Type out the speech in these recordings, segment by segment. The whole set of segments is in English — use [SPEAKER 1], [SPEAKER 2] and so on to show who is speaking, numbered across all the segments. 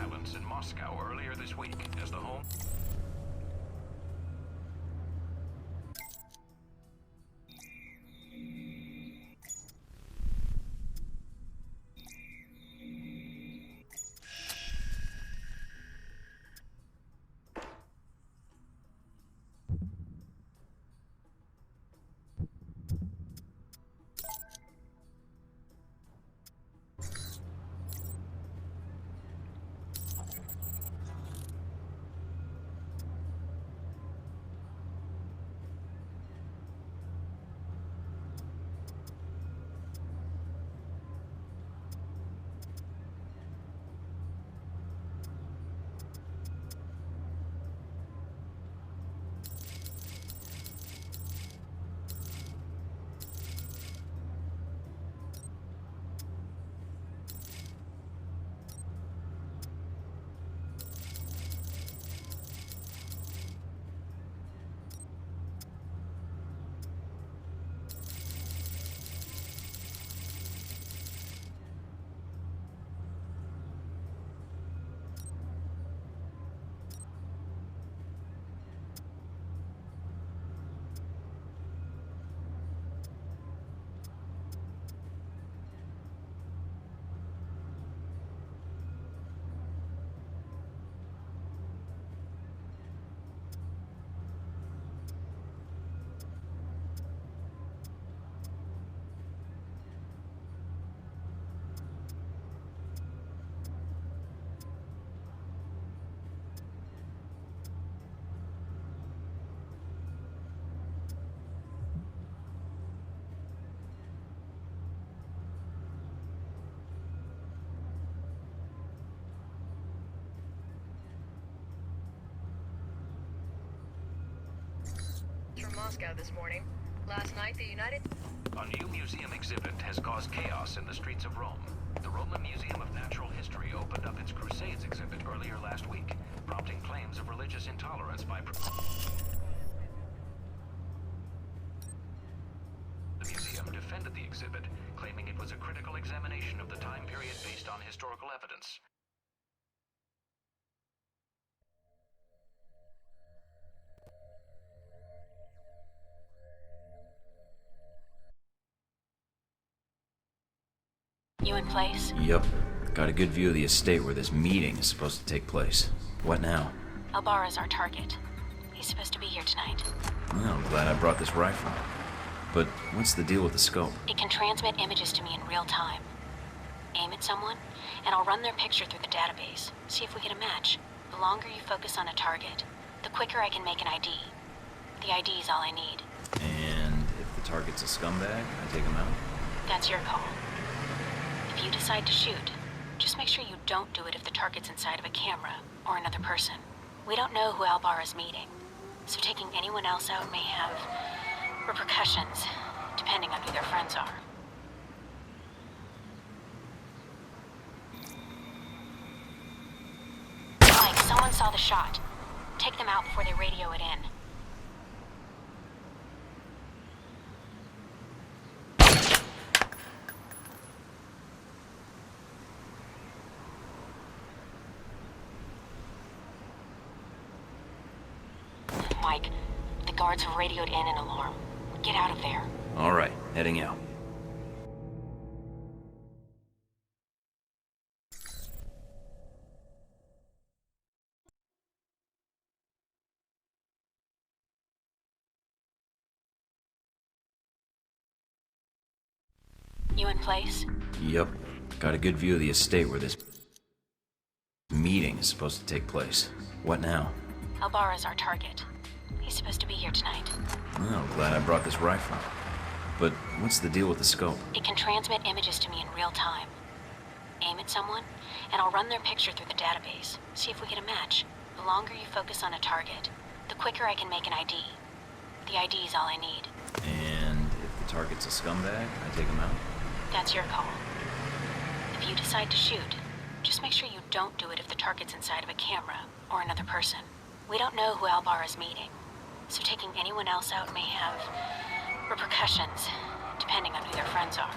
[SPEAKER 1] violence in Moscow earlier this week as the home...
[SPEAKER 2] From Moscow this morning. Last night, the United...
[SPEAKER 1] A new museum exhibit has caused chaos in the streets of Rome. The Roman Museum of Natural History opened up its Crusades exhibit earlier last week, prompting claims of religious intolerance by... The museum defended the exhibit, claiming it was a critical examination of the time period based on historical evidence.
[SPEAKER 3] You in place?
[SPEAKER 4] Yup. Got a good view of the estate where this meeting is supposed to take place. What now?
[SPEAKER 3] Albarra's our target. He's supposed to be here tonight.
[SPEAKER 4] Well, I'm glad I brought this rifle. But what's the deal with the scope?
[SPEAKER 3] It can transmit images to me in real time. Aim at someone, and I'll run their picture through the database. See if we get a match. The longer you focus on a target, the quicker I can make an ID. The ID is all I need.
[SPEAKER 4] And if the target's a scumbag, I take him out?
[SPEAKER 3] That's your call. If you decide to shoot, just make sure you don't do it if the target's inside of a camera or another person. We don't know who Albarra's meeting, so taking anyone else out may have repercussions, depending on who their friends are. Mike, someone saw the shot. Take them out before they radio it in. Mike, the guards have radioed in an alarm. Get out of there.
[SPEAKER 4] All right, heading out.
[SPEAKER 3] You in place?
[SPEAKER 4] Yup. Got a good view of the estate where this meeting is supposed to take place. What now?
[SPEAKER 3] Albarra's our target. He's supposed to be here tonight.
[SPEAKER 4] Well, I'm glad I brought this rifle. But what's the deal with the scope?
[SPEAKER 3] It can transmit images to me in real time. Aim at someone, and I'll run their picture through the database. See if we get a match. The longer you focus on a target, the quicker I can make an ID. The ID is all I need.
[SPEAKER 4] And if the target's a scumbag, I take him out?
[SPEAKER 3] That's your call. If you decide to shoot, just make sure you don't do it if the target's inside of a camera or another person. We don't know who Albarra's meeting, so taking anyone else out may have repercussions, depending on who their friends are.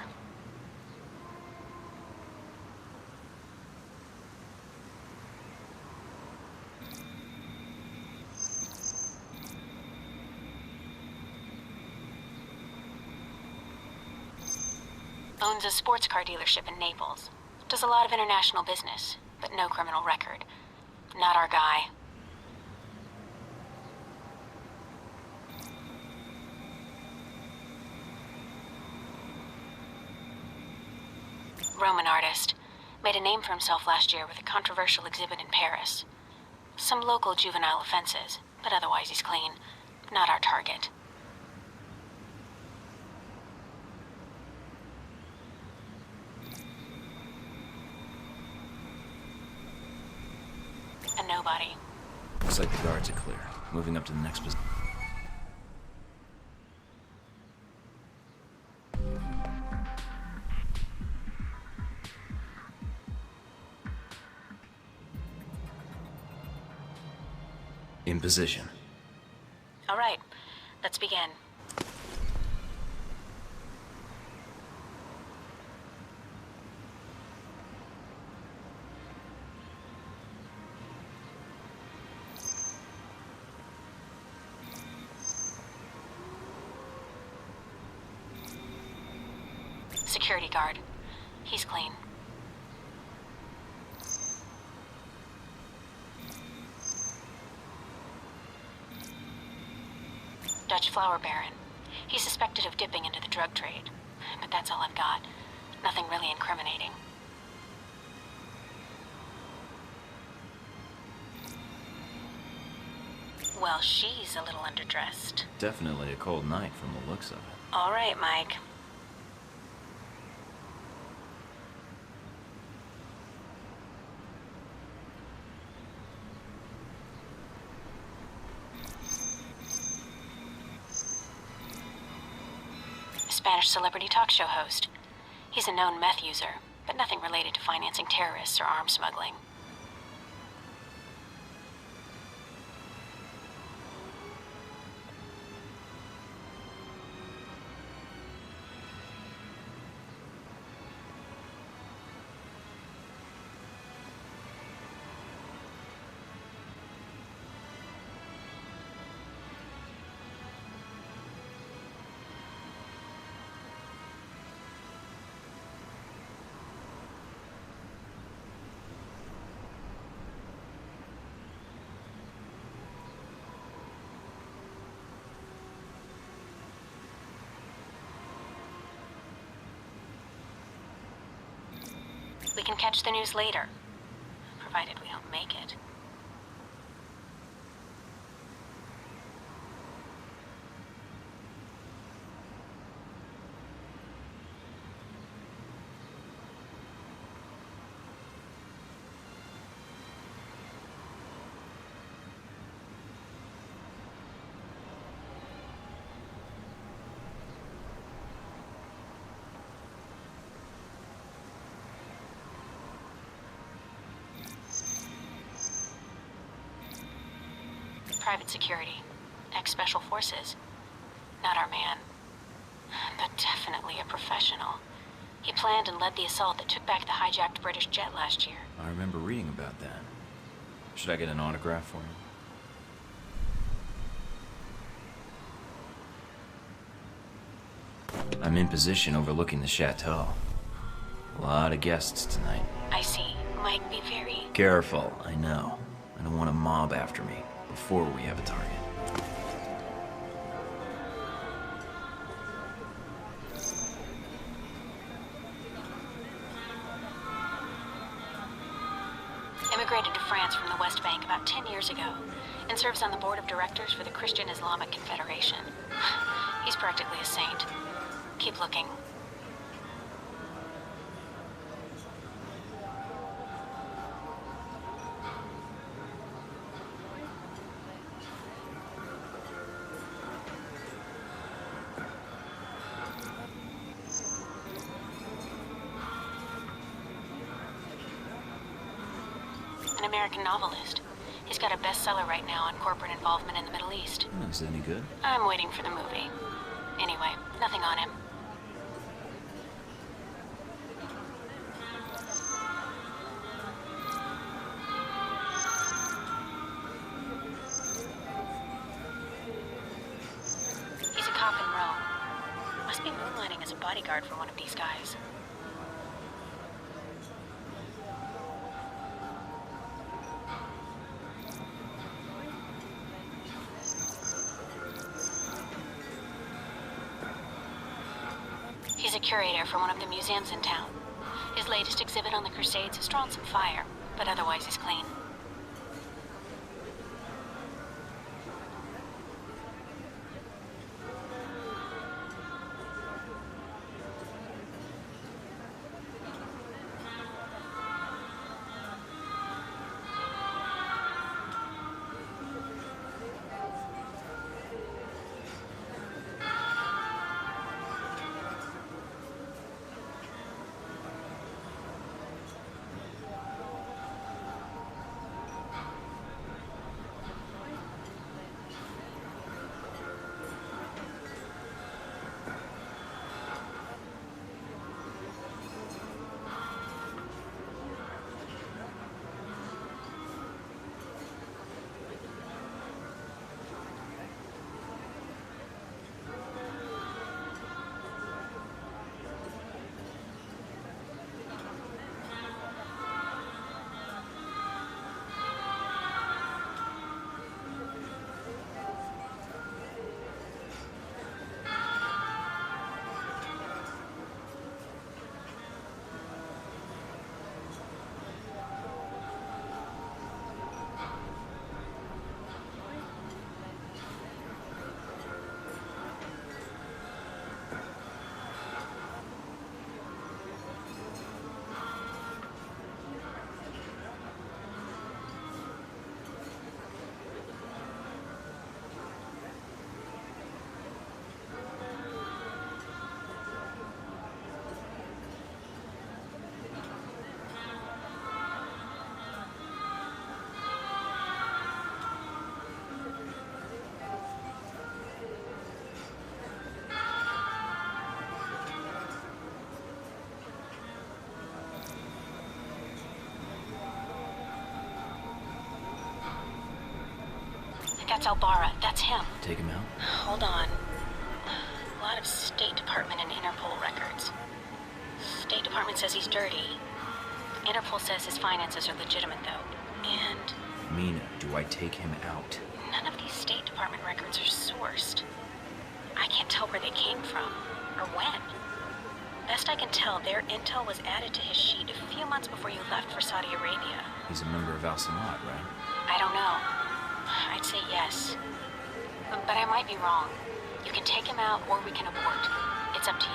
[SPEAKER 3] Owns a sports car dealership in Naples. Does a lot of international business, but no criminal record. Not our guy. Roman artist. Made a name for himself last year with a controversial exhibit in Paris. Some local juvenile offenses, but otherwise he's clean. Not our target. A nobody.
[SPEAKER 4] Looks like the guards are clear. Moving up to the next position. In position.
[SPEAKER 3] All right, let's begin. Security guard. He's clean. Dutch flower baron. He's suspected of dipping into the drug trade. But that's all I've got. Nothing really incriminating. Well, she's a little underdressed.
[SPEAKER 4] Definitely a cold night from the looks of it.
[SPEAKER 3] All right, Mike. Spanish celebrity talk show host. He's a known meth user, but nothing related to financing terrorists or arms smuggling. We can catch the news later, provided we don't make it. Private security. Ex-special forces. Not our man. But definitely a professional. He planned and led the assault that took back the hijacked British jet last year.
[SPEAKER 4] I remember reading about that. Should I get an autograph for you? I'm in position overlooking the chateau. A lot of guests tonight.
[SPEAKER 3] I see. Might be very...
[SPEAKER 4] Careful, I know. I don't want a mob after me before we have a target.
[SPEAKER 3] Immigrated to France from the West Bank about 10 years ago and serves on the board of directors for the Christian Islamic Confederation. He's practically a saint. Keep looking. An American novelist. He's got a bestseller right now on corporate involvement in the Middle East.
[SPEAKER 4] Is it any good?
[SPEAKER 3] I'm waiting for the movie. Anyway, nothing on him. He's a cop in Rome. Must be moonlighting as a bodyguard for one of these guys. He's a curator for one of the museums in town. His latest exhibit on the Crusades has drawn some fire, but otherwise he's clean. That's Albara. That's him.
[SPEAKER 4] Take him out?
[SPEAKER 3] Hold on. A lot of State Department and Interpol records. State Department says he's dirty. Interpol says his finances are legitimate, though. And
[SPEAKER 4] Mina, do I take him out?
[SPEAKER 3] none of these State Department records are sourced. I can't tell where they came from, or when. Best I can tell, their intel was added to his sheet a few months before you left for Saudi Arabia.
[SPEAKER 4] He's a member of Al Samad, right?
[SPEAKER 3] I don't know. I'd say yes. But I might be wrong. You can take him out, or we can abort. It's up to you.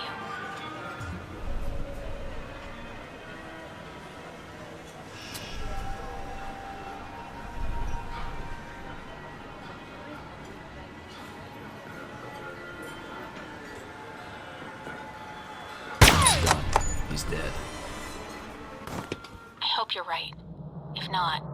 [SPEAKER 4] He's dead.
[SPEAKER 3] I hope you're right. If not...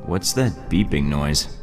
[SPEAKER 4] What's that beeping noise?